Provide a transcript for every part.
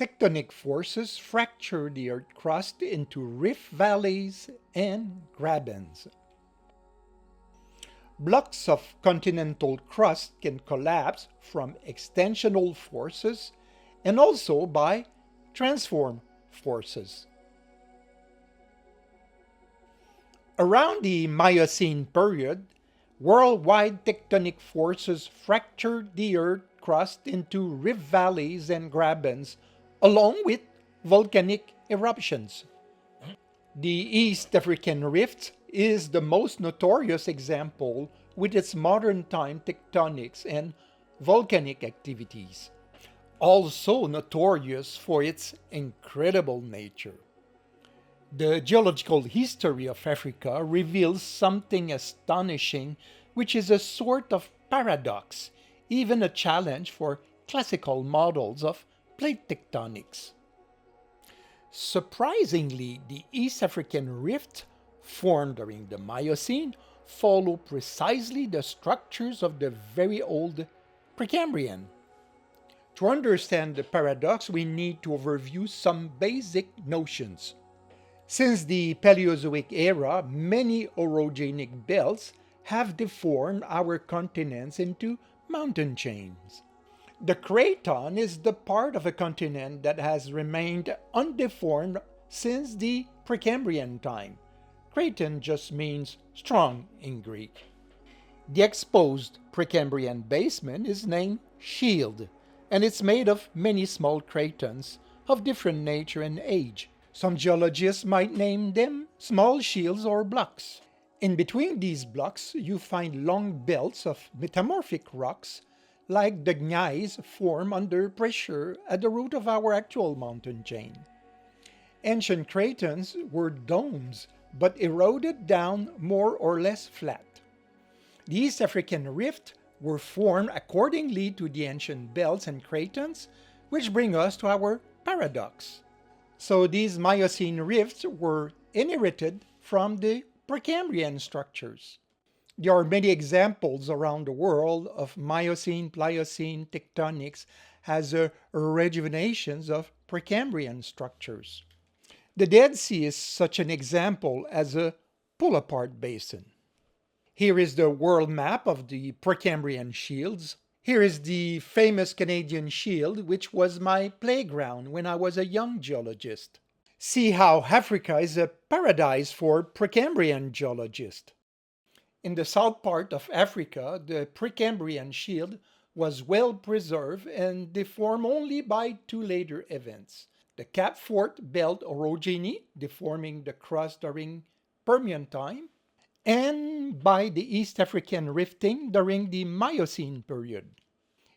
Tectonic forces fracture the Earth crust into rift valleys and grabens. Blocks of continental crust can collapse from extensional forces and also by transform forces. Around the Miocene period, worldwide tectonic forces fractured the Earth crust into rift valleys and grabens, along with volcanic eruptions. The East African Rift is the most notorious example with its modern time tectonics and volcanic activities, also notorious for its incredible nature. The geological history of Africa reveals something astonishing, which is a sort of paradox, even a challenge for classical models of plate tectonics. Surprisingly, the East African Rift, formed during the Miocene, follow precisely the structures of the very old Precambrian. To understand the paradox, we need to overview some basic notions. Since the Paleozoic era, many orogenic belts have deformed our continents into mountain chains. The craton is the part of a continent that has remained undeformed since the Precambrian time. Craton just means strong in Greek. The exposed Precambrian basement is named shield, and it's made of many small cratons of different nature and age. Some geologists might name them small shields or blocks. In between these blocks, you find long belts of metamorphic rocks, like the gneiss formed under pressure at the root of our actual mountain chain. Ancient cratons were domes, but eroded down more or less flat. The East African Rift were formed accordingly to the ancient belts and cratons, which bring us to our paradox. So these Miocene rifts were inherited from the Precambrian structures. There are many examples around the world of Miocene-Pliocene tectonics as rejuvenations of Precambrian structures. The Dead Sea is such an example as a pull-apart basin. Here is the world map of the Precambrian shields. Here is the famous Canadian Shield, which was my playground when I was a young geologist. See how Africa is a paradise for Precambrian geologists. In the south part of Africa, the Precambrian Shield was well preserved and deformed only by two later events. The Cap Fort Belt orogeny, deforming the crust during Permian time, and by the East African rifting during the Miocene period.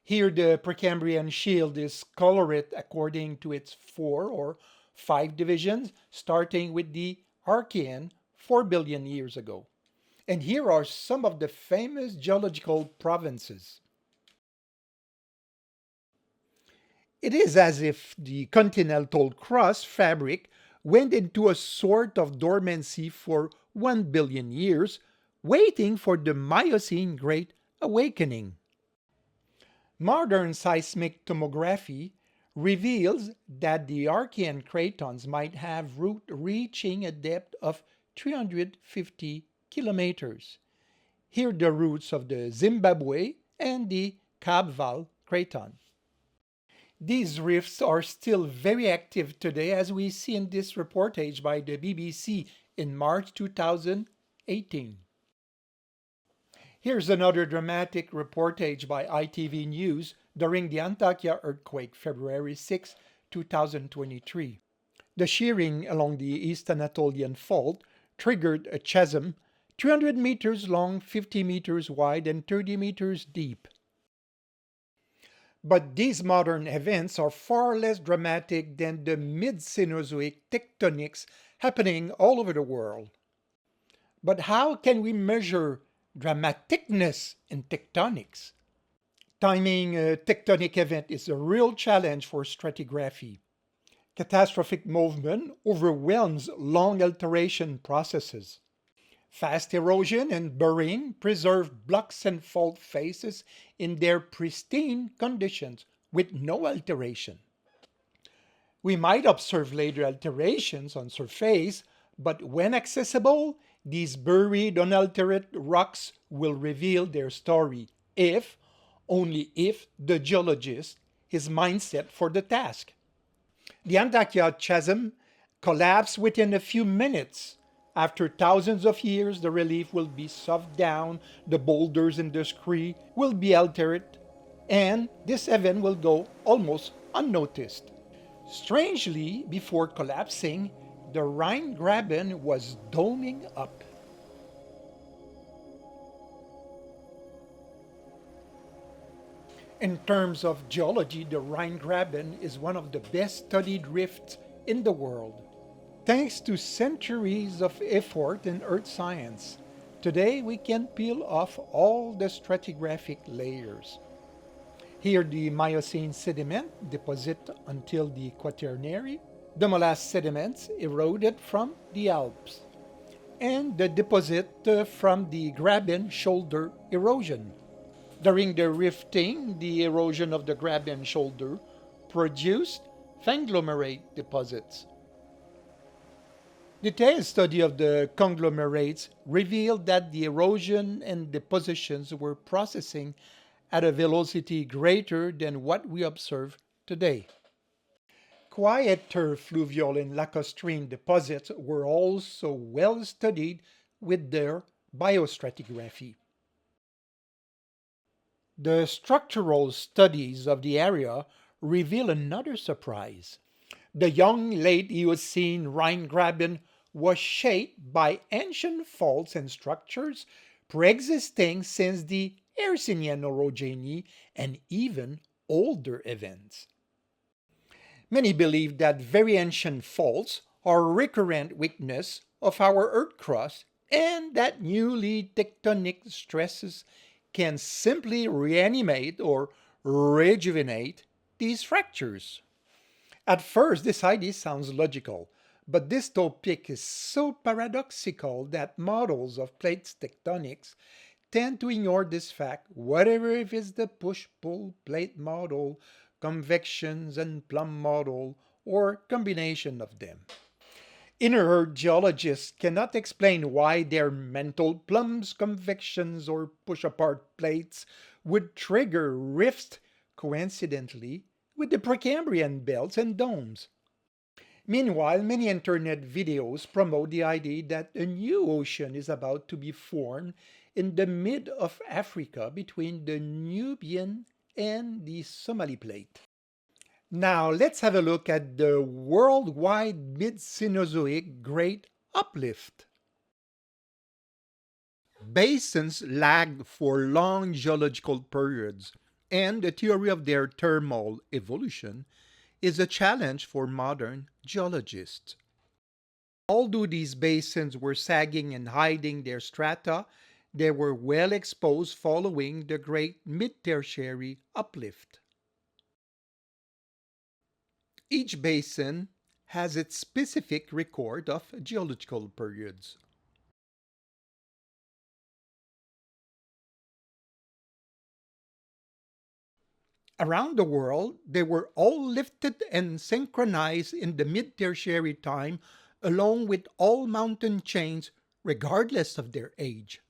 Here the Precambrian Shield is colored according to its 4 or 5 divisions, starting with the Archean 4 billion years ago. And here are some of the famous geological provinces. It is as if the continental crust fabric went into a sort of dormancy for 1 billion years, waiting for the Miocene Great Awakening. Modern seismic tomography reveals that the Archean cratons might have roots reaching a depth of 350 kilometers. Here the roots of the Zimbabwe and the Kabval craton. These rifts are still very active today, as we see in this reportage by the BBC in March 2018. Here's another dramatic reportage by ITV News during the Antakya earthquake, February 6, 2023. The shearing along the East Anatolian Fault triggered a chasm 300 meters long, 50 meters wide, and 30 meters deep. But these modern events are far less dramatic than the mid-Cenozoic tectonics happening all over the world. But how can we measure dramaticness in tectonics? Timing a tectonic event is a real challenge for stratigraphy. Catastrophic movement overwhelms long alteration processes. Fast erosion and burying preserve blocks and fault faces in their pristine conditions with no alteration. We might observe later alterations on surface, but when accessible, these buried unaltered rocks will reveal their story if, only if, the geologist is mindset for the task. The Antakya chasm collapsed within a few minutes. After thousands of years, the relief will be soft down, the boulders in the scree will be altered, and this event will go almost unnoticed. Strangely, before collapsing, the Rhine Graben was doming up. In terms of geology, the Rhine Graben is one of the best studied rifts in the world. Thanks to centuries of effort in earth science, today we can peel off all the stratigraphic layers. Here the Miocene sediment deposit until the Quaternary, the molasse sediments eroded from the Alps, and the deposit from the Graben shoulder erosion. During the rifting, the erosion of the Graben shoulder produced conglomerate deposits. Detailed study of the conglomerates revealed that the erosion and depositions were processing at a velocity greater than what we observe today. Quieter fluvial and lacustrine deposits were also well studied with their biostratigraphy. The structural studies of the area reveal another surprise. The young late Eocene Rhine Graben was shaped by ancient faults and structures pre-existing since the Hercynian orogeny and even older events. Many believe that very ancient faults are recurrent weakness of our Earth crust and that newly tectonic stresses can simply reanimate or rejuvenate these fractures. At first, this idea sounds logical, but this topic is so paradoxical that models of plate tectonics tend to ignore this fact, whatever if it's the push-pull plate model, convections and plumb model, or combination of them. Inner Earth geologists cannot explain why their mental plumbs, convections, or push-apart plates would trigger rifts coincidentally with the Precambrian belts and domes. Meanwhile, many internet videos promote the idea that a new ocean is about to be formed in the mid of Africa between the Nubian and the Somali plate. Now let's have a look at the worldwide mid-Cenozoic Great Uplift. Basins lag for long geological periods, and the theory of their thermal evolution is a challenge for modern geologists. Although these basins were sagging and hiding their strata, they were well exposed following the Great Mid-Tertiary Uplift. Each basin has its specific record of geological periods. Around the world, they were all lifted and synchronized in the mid-tertiary time along with all mountain chains regardless of their age.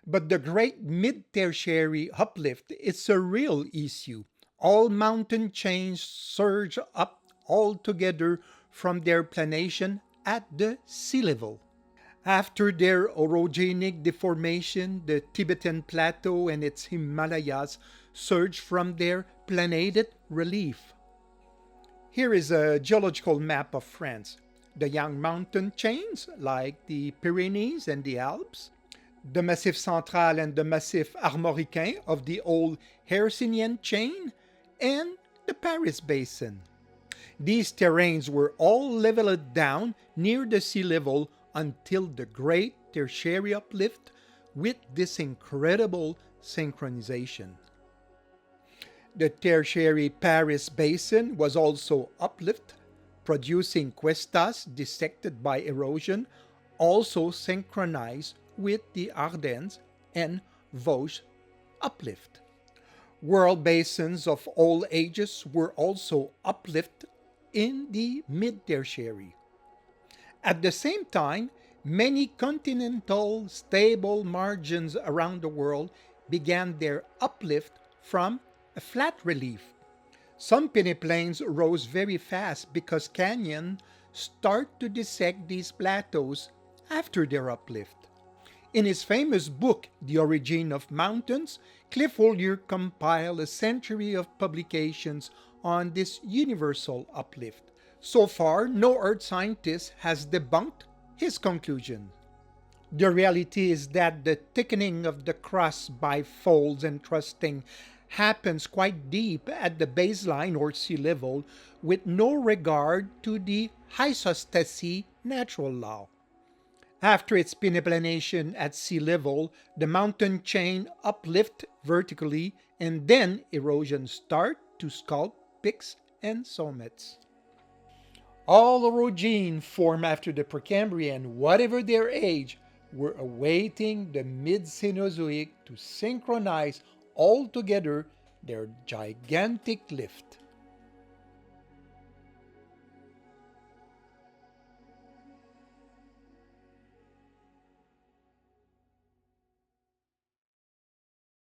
But the great mid-tertiary uplift is a real issue. All mountain chains surge up all together from their planation at the sea level. After their orogenic deformation, the Tibetan Plateau and its Himalayas surged from their planated relief. Here is a geological map of France. The young mountain chains, like the Pyrenees and the Alps, the Massif Central and the Massif Armoricain of the old Hercynian chain, and the Paris Basin. These terrains were all leveled down near the sea level until the Great Tertiary Uplift with this incredible synchronization. The Tertiary Paris Basin was also uplift, producing cuestas dissected by erosion, also synchronized with the Ardennes and Vosges uplift. World basins of all ages were also uplifted in the Mid-Tertiary. At the same time, many continental stable margins around the world began their uplift from a flat relief. Some peneplains rose very fast because canyons start to dissect these plateaus after their uplift. In his famous book, The Origin of Mountains, Cliff Ollier compiled a century of publications on this universal uplift. So far, no earth scientist has debunked his conclusion. The reality is that the thickening of the crust by folds and thrusting happens quite deep at the baseline or sea level with no regard to the isostasy natural law. After its peneplanation at sea level, the mountain chain uplift vertically and then erosion start to sculpt peaks and summits. All orogene formed after the Precambrian, whatever their age, were awaiting the mid-Cenozoic to synchronize all together their gigantic lift.